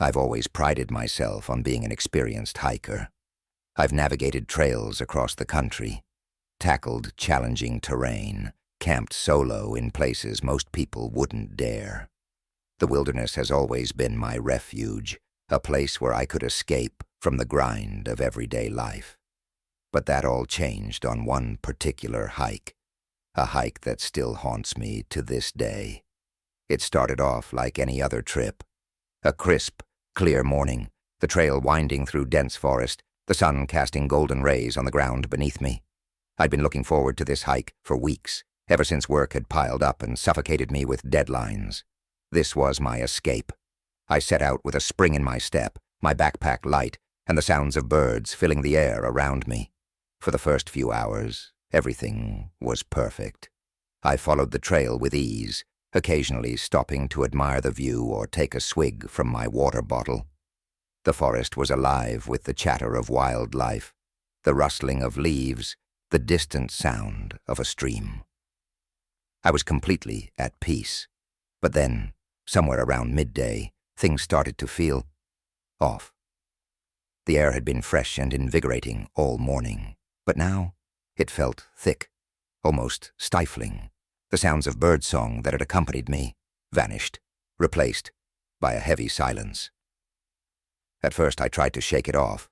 I've always prided myself on being an experienced hiker. I've navigated trails across the country, tackled challenging terrain, camped solo in places most people wouldn't dare. The wilderness has always been my refuge, a place where I could escape from the grind of everyday life. But that all changed on one particular hike, a hike that still haunts me to this day. It started off like any other trip. A crisp, clear morning, the trail winding through dense forest, the sun casting golden rays on the ground beneath me. I'd been looking forward to this hike for weeks, ever since work had piled up and suffocated me with deadlines. This was my escape. I set out with a spring in my step, my backpack light, and the sounds of birds filling the air around me. For the first few hours, everything was perfect. I followed the trail with ease, occasionally stopping to admire the view or take a swig from my water bottle. The forest was alive with the chatter of wildlife, the rustling of leaves, the distant sound of a stream. I was completely at peace. But then, somewhere around midday, things started to feel off. The air had been fresh and invigorating all morning, but now it felt thick, almost stifling. The sounds of birdsong that had accompanied me vanished, replaced by a heavy silence. At first I tried to shake it off,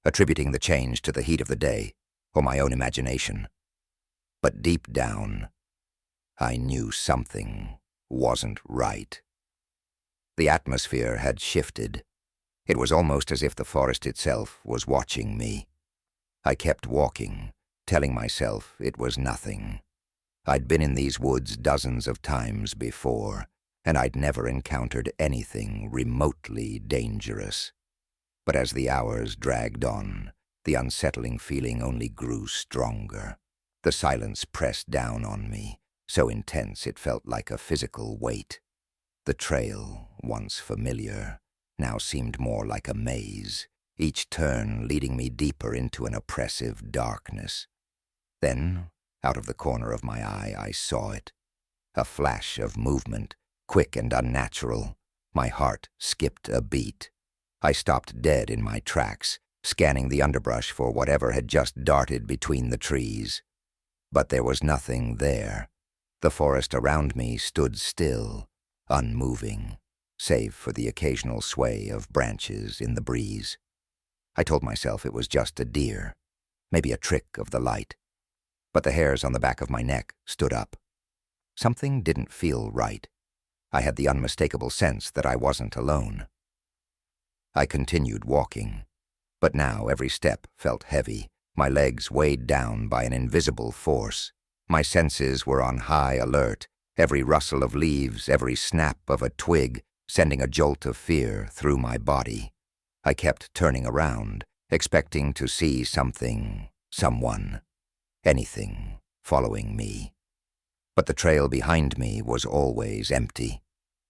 attributing the change to the heat of the day or my own imagination. But deep down, I knew something wasn't right. The atmosphere had shifted. It was almost as if the forest itself was watching me. I kept walking, telling myself it was nothing. I'd been in these woods dozens of times before, and I'd never encountered anything remotely dangerous. But as the hours dragged on, the unsettling feeling only grew stronger. The silence pressed down on me, so intense it felt like a physical weight. The trail, once familiar, now seemed more like a maze, each turn leading me deeper into an oppressive darkness. Then, out of the corner of my eye, I saw it. A flash of movement, quick and unnatural. My heart skipped a beat. I stopped dead in my tracks, scanning the underbrush for whatever had just darted between the trees. But there was nothing there. The forest around me stood still, unmoving, save for the occasional sway of branches in the breeze. I told myself it was just a deer, maybe a trick of the light. But the hairs on the back of my neck stood up. Something didn't feel right. I had the unmistakable sense that I wasn't alone. I continued walking, but now every step felt heavy, my legs weighed down by an invisible force. My senses were on high alert, every rustle of leaves, every snap of a twig, sending a jolt of fear through my body. I kept turning around, expecting to see something, someone, anything following me. But the trail behind me was always empty.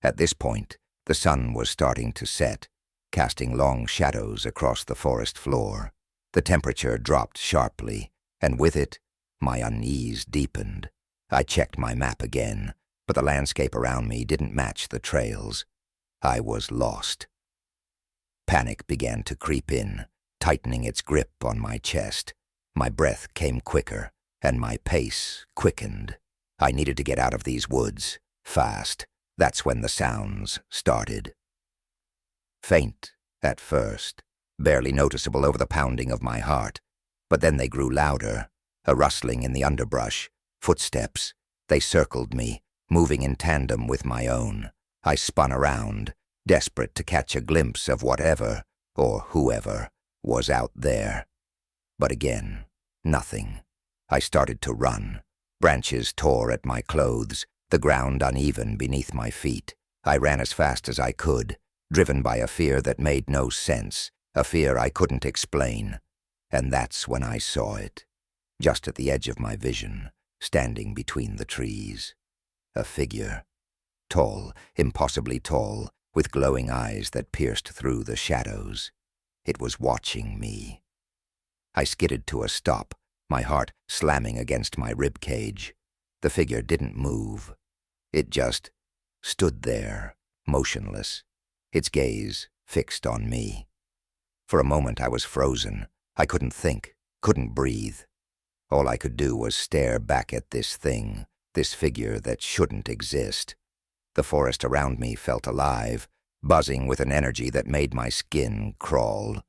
At this point, the sun was starting to set, casting long shadows across the forest floor. The temperature dropped sharply, and with it, my unease deepened. I checked my map again, but the landscape around me didn't match the trails. I was lost. Panic began to creep in, tightening its grip on my chest. My breath came quicker, and my pace quickened. I needed to get out of these woods, fast. That's when the sounds started. Faint at first, barely noticeable over the pounding of my heart, but then they grew louder, a rustling in the underbrush, footsteps. They circled me, moving in tandem with my own. I spun around, desperate to catch a glimpse of whatever, or whoever, was out there. But again, nothing. I started to run. Branches tore at my clothes, the ground uneven beneath my feet. I ran as fast as I could, driven by a fear that made no sense, a fear I couldn't explain. And that's when I saw it, just at the edge of my vision, standing between the trees. A figure, tall, impossibly tall, with glowing eyes that pierced through the shadows. It was watching me. I skidded to a stop, my heart slamming against my rib cage. The figure didn't move. It just stood there, motionless, its gaze fixed on me. For a moment I was frozen. I couldn't think, couldn't breathe. All I could do was stare back at this thing, this figure that shouldn't exist. The forest around me felt alive, buzzing with an energy that made my skin crawl.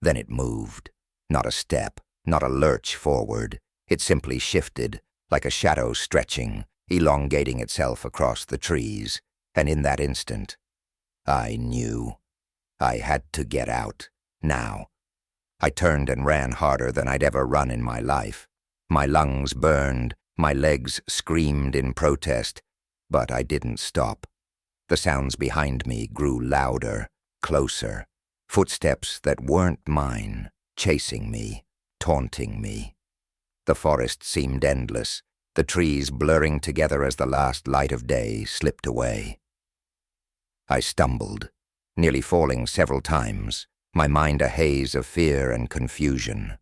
Then it moved. Not a step, not a lurch forward. It simply shifted, like a shadow stretching, elongating itself across the trees. And in that instant, I knew. I had to get out, now. I turned and ran harder than I'd ever run in my life. My lungs burned, my legs screamed in protest, but I didn't stop. The sounds behind me grew louder, closer. Footsteps that weren't mine, chasing me, taunting me. The forest seemed endless, the trees blurring together as the last light of day slipped away. I stumbled, nearly falling several times, my mind a haze of fear and confusion.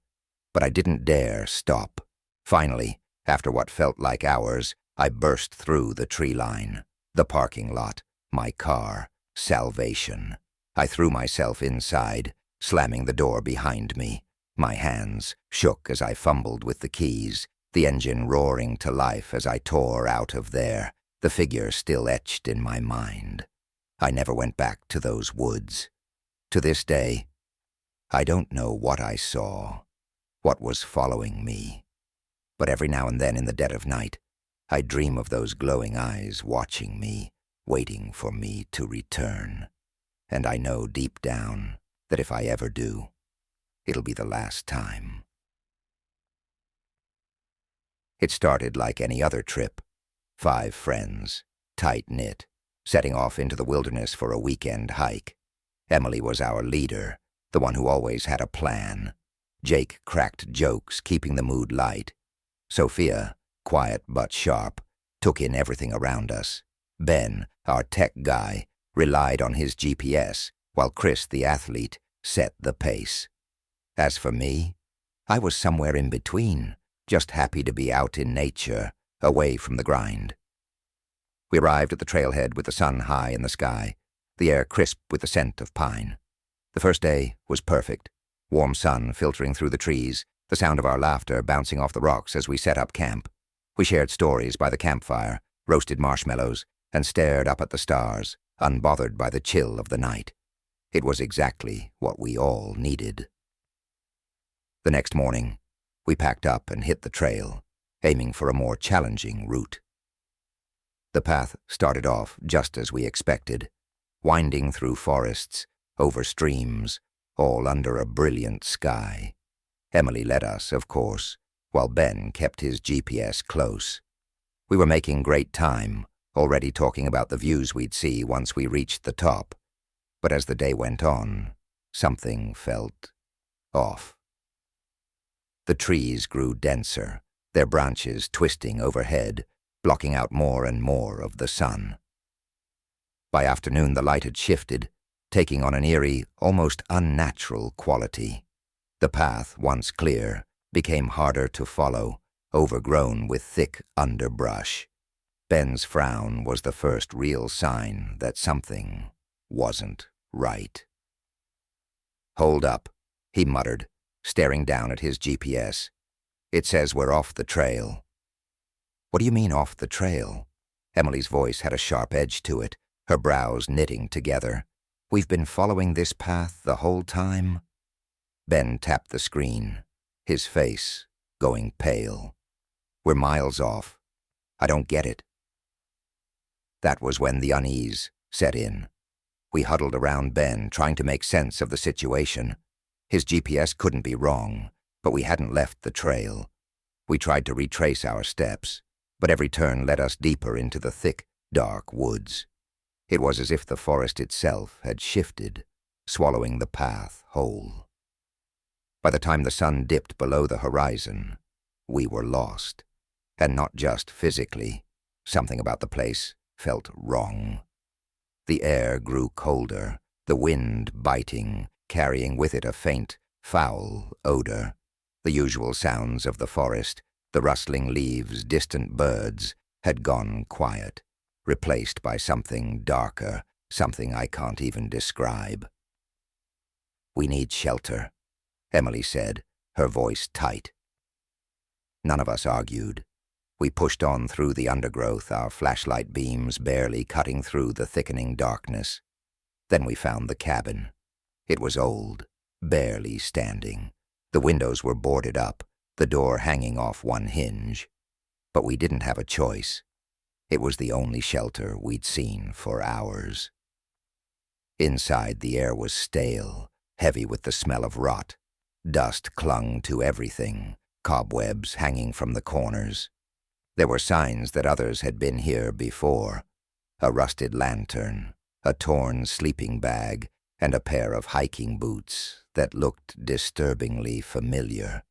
But I didn't dare stop. Finally, after what felt like hours, I burst through the tree line, the parking lot, my car, salvation. I threw myself inside, slamming the door behind me. My hands shook as I fumbled with the keys, the engine roaring to life as I tore out of there, the figure still etched in my mind. I never went back to those woods. To this day, I don't know what I saw, what was following me. But every now and then in the dead of night, I dream of those glowing eyes watching me, waiting for me to return. And I know deep down that if I ever do, it'll be the last time. It started like any other trip. 5 friends, tight-knit, setting off into the wilderness for a weekend hike. Emily was our leader, the one who always had a plan. Jake cracked jokes, keeping the mood light. Sophia, quiet but sharp, took in everything around us. Ben, our tech guy, relied on his GPS, while Chris, the athlete, set the pace. As for me, I was somewhere in between, just happy to be out in nature, away from the grind. We arrived at the trailhead with the sun high in the sky, the air crisp with the scent of pine. The first day was perfect. Warm sun filtering through the trees, the sound of our laughter bouncing off the rocks as we set up camp. We shared stories by the campfire, roasted marshmallows, and stared up at the stars, unbothered by the chill of the night. It was exactly what we all needed. The next morning, we packed up and hit the trail, aiming for a more challenging route. The path started off just as we expected, winding through forests, over streams, all under a brilliant sky. Emily led us, of course, while Ben kept his GPS close. We were making great time, already talking about the views we'd see once we reached the top. But as the day went on, something felt off. The trees grew denser, their branches twisting overhead, blocking out more and more of the sun. By afternoon, the light had shifted, taking on an eerie, almost unnatural quality. The path, once clear, became harder to follow, overgrown with thick underbrush. Ben's frown was the first real sign that something wasn't right. "Hold up," he muttered, staring down at his GPS. "It says we're off the trail." "What do you mean off the trail?" Emily's voice had a sharp edge to it, her brows knitting together. "We've been following this path the whole time?" Ben tapped the screen, his face going pale. "We're miles off. I don't get it." That was when the unease set in. We huddled around Ben, trying to make sense of the situation. His GPS couldn't be wrong, but we hadn't left the trail. We tried to retrace our steps, but every turn led us deeper into the thick, dark woods. It was as if the forest itself had shifted, swallowing the path whole. By the time the sun dipped below the horizon, we were lost. And not just physically. Something about the place felt wrong. The air grew colder, the wind biting, carrying with it a faint, foul odor. The usual sounds of the forest, the rustling leaves, distant birds, had gone quiet, replaced by something darker, something I can't even describe. "We need shelter," Emily said, her voice tight. None of us argued. We pushed on through the undergrowth, our flashlight beams barely cutting through the thickening darkness. Then we found the cabin. It was old, barely standing. The windows were boarded up, the door hanging off one hinge. But we didn't have a choice. It was the only shelter we'd seen for hours. Inside, the air was stale, heavy with the smell of rot. Dust clung to everything, cobwebs hanging from the corners. There were signs that others had been here before. A rusted lantern, a torn sleeping bag, and a pair of hiking boots that looked disturbingly familiar.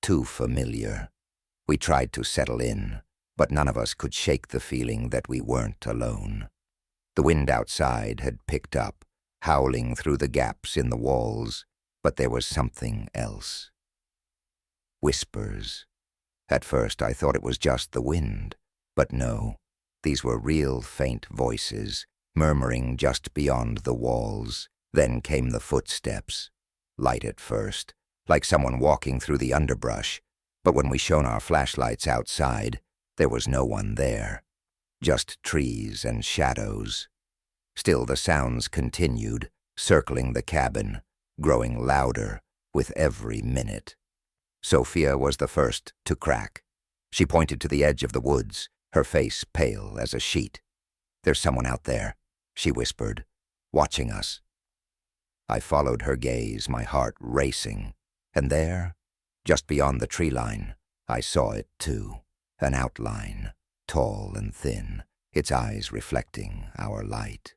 Too familiar. We tried to settle in, but none of us could shake the feeling that we weren't alone. The wind outside had picked up, howling through the gaps in the walls, but there was something else. Whispers. At first I thought it was just the wind, but no, these were real faint voices, murmuring just beyond the walls. Then came the footsteps, light at first, like someone walking through the underbrush, but when we shone our flashlights outside, there was no one there, just trees and shadows. Still the sounds continued, circling the cabin, growing louder with every minute. Sophia was the first to crack. She pointed to the edge of the woods, her face pale as a sheet. "There's someone out there," she whispered, "watching us." I followed her gaze, my heart racing, and there, just beyond the tree line, I saw it too, an outline, tall and thin, its eyes reflecting our light.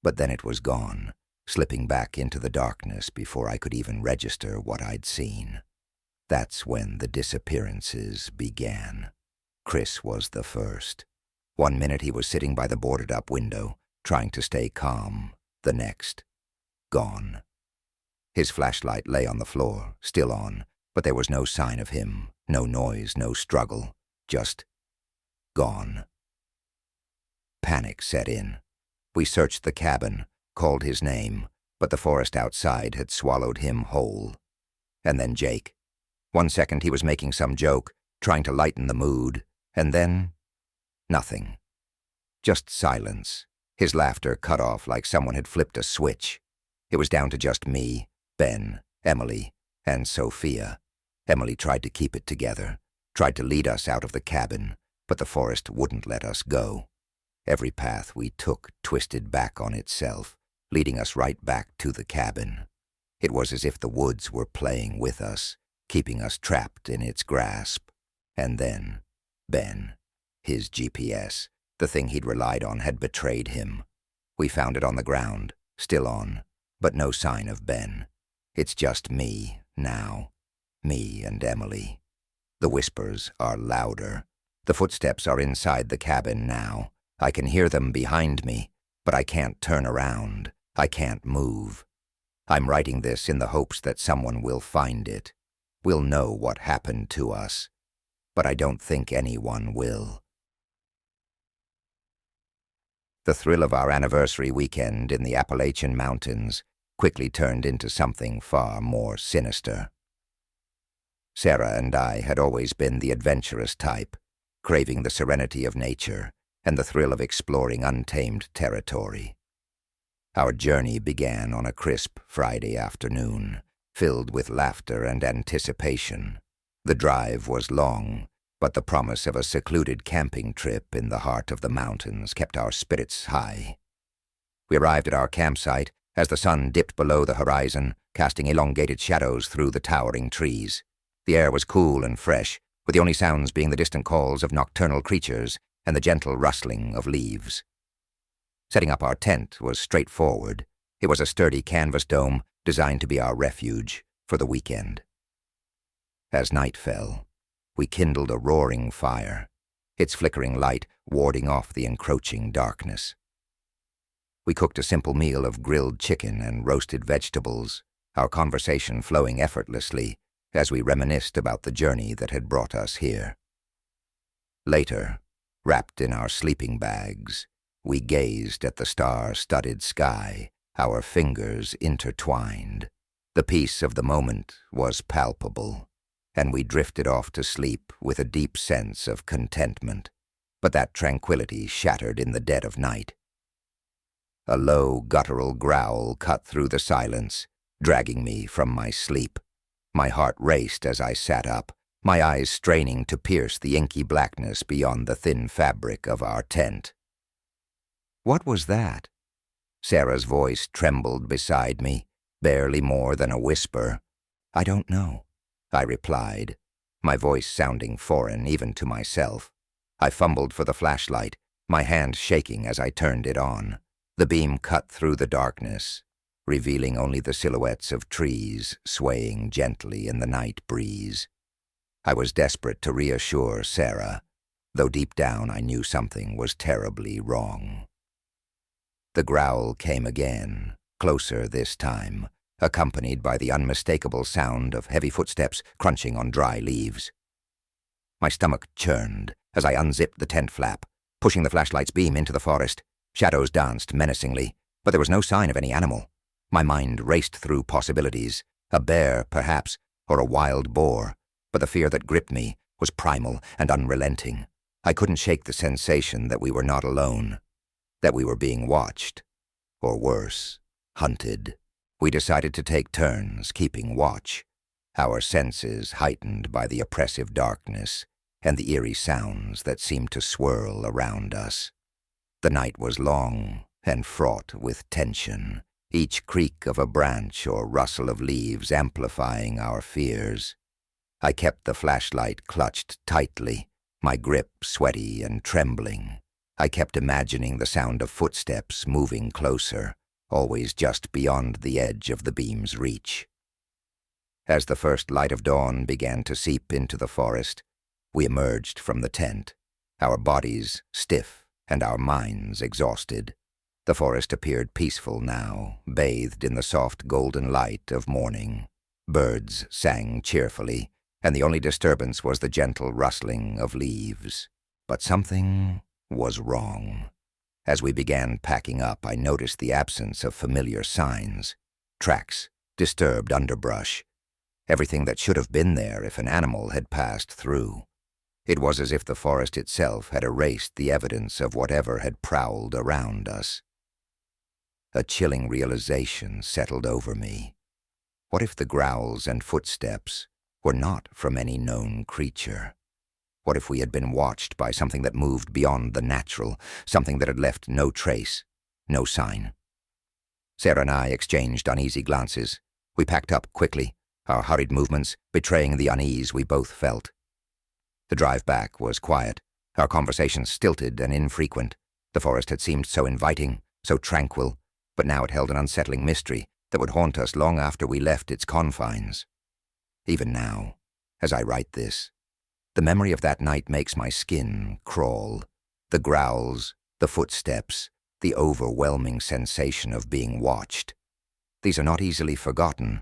But then it was gone, slipping back into the darkness before I could even register what I'd seen. That's when the disappearances began. Chris was the first. One minute he was sitting by the boarded-up window, trying to stay calm. The next, gone. His flashlight lay on the floor, still on, but there was no sign of him, no noise, no struggle, just gone. Panic set in. We searched the cabin, called his name, but the forest outside had swallowed him whole. And then Jake. One second he was making some joke, trying to lighten the mood, and then nothing. Just silence, his laughter cut off like someone had flipped a switch. It was down to just me, Ben, Emily, and Sophia. Emily tried to keep it together, tried to lead us out of the cabin, but the forest wouldn't let us go. Every path we took twisted back on itself, leading us right back to the cabin. It was as if the woods were playing with us, keeping us trapped in its grasp. And then, Ben, his GPS, the thing he'd relied on, had betrayed him. We found it on the ground, still on, but no sign of Ben. It's just me now, me and Emily. The whispers are louder. The footsteps are inside the cabin now. I can hear them behind me, but I can't turn around. I can't move. I'm writing this in the hopes that someone will find it. We'll know what happened to us, but I don't think anyone will. The thrill of our anniversary weekend in the Appalachian Mountains quickly turned into something far more sinister. Sarah and I had always been the adventurous type, craving the serenity of nature and the thrill of exploring untamed territory. Our journey began on a crisp Friday afternoon, filled with laughter and anticipation. The drive was long, but the promise of a secluded camping trip in the heart of the mountains kept our spirits high. We arrived at our campsite as the sun dipped below the horizon, casting elongated shadows through the towering trees. The air was cool and fresh, with the only sounds being the distant calls of nocturnal creatures and the gentle rustling of leaves. Setting up our tent was straightforward. It was a sturdy canvas dome designed to be our refuge for the weekend. As night fell, we kindled a roaring fire, its flickering light warding off the encroaching darkness. We cooked a simple meal of grilled chicken and roasted vegetables, our conversation flowing effortlessly as we reminisced about the journey that had brought us here. Later, wrapped in our sleeping bags, we gazed at the star-studded sky, our fingers intertwined. The peace of the moment was palpable, and we drifted off to sleep with a deep sense of contentment. But that tranquility shattered in the dead of night. A low, guttural growl cut through the silence, dragging me from my sleep. My heart raced as I sat up, my eyes straining to pierce the inky blackness beyond the thin fabric of our tent. "What was that?" Sarah's voice trembled beside me, barely more than a whisper. "I don't know," I replied, my voice sounding foreign even to myself. I fumbled for the flashlight, my hand shaking as I turned it on. The beam cut through the darkness, revealing only the silhouettes of trees swaying gently in the night breeze. I was desperate to reassure Sarah, though deep down I knew something was terribly wrong. The growl came again, closer this time, accompanied by the unmistakable sound of heavy footsteps crunching on dry leaves. My stomach churned as I unzipped the tent flap, pushing the flashlight's beam into the forest. Shadows danced menacingly, but there was no sign of any animal. My mind raced through possibilities, a bear, perhaps, or a wild boar, but the fear that gripped me was primal and unrelenting. I couldn't shake the sensation that we were not alone, that we were being watched, or worse, hunted. We decided to take turns keeping watch, our senses heightened by the oppressive darkness and the eerie sounds that seemed to swirl around us. The night was long and fraught with tension, each creak of a branch or rustle of leaves amplifying our fears. I kept the flashlight clutched tightly, my grip sweaty and trembling. I kept imagining the sound of footsteps moving closer, always just beyond the edge of the beam's reach. As the first light of dawn began to seep into the forest, we emerged from the tent, our bodies stiff and our minds exhausted. The forest appeared peaceful now, bathed in the soft golden light of morning. Birds sang cheerfully, and the only disturbance was the gentle rustling of leaves. But something was wrong. As we began packing up, I noticed the absence of familiar signs. Tracks, disturbed underbrush, everything that should have been there if an animal had passed through. It was as if the forest itself had erased the evidence of whatever had prowled around us. A chilling realization settled over me. What if the growls and footsteps were not from any known creature? What if we had been watched by something that moved beyond the natural, something that had left no trace, no sign? Sarah and I exchanged uneasy glances. We packed up quickly, our hurried movements betraying the unease we both felt. The drive back was quiet, our conversations stilted and infrequent. The forest had seemed so inviting, so tranquil, but now it held an unsettling mystery that would haunt us long after we left its confines. Even now, as I write this, the memory of that night makes my skin crawl. The growls, the footsteps, the overwhelming sensation of being watched. These are not easily forgotten.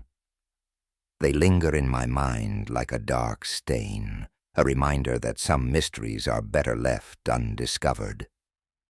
They linger in my mind like a dark stain, a reminder that some mysteries are better left undiscovered.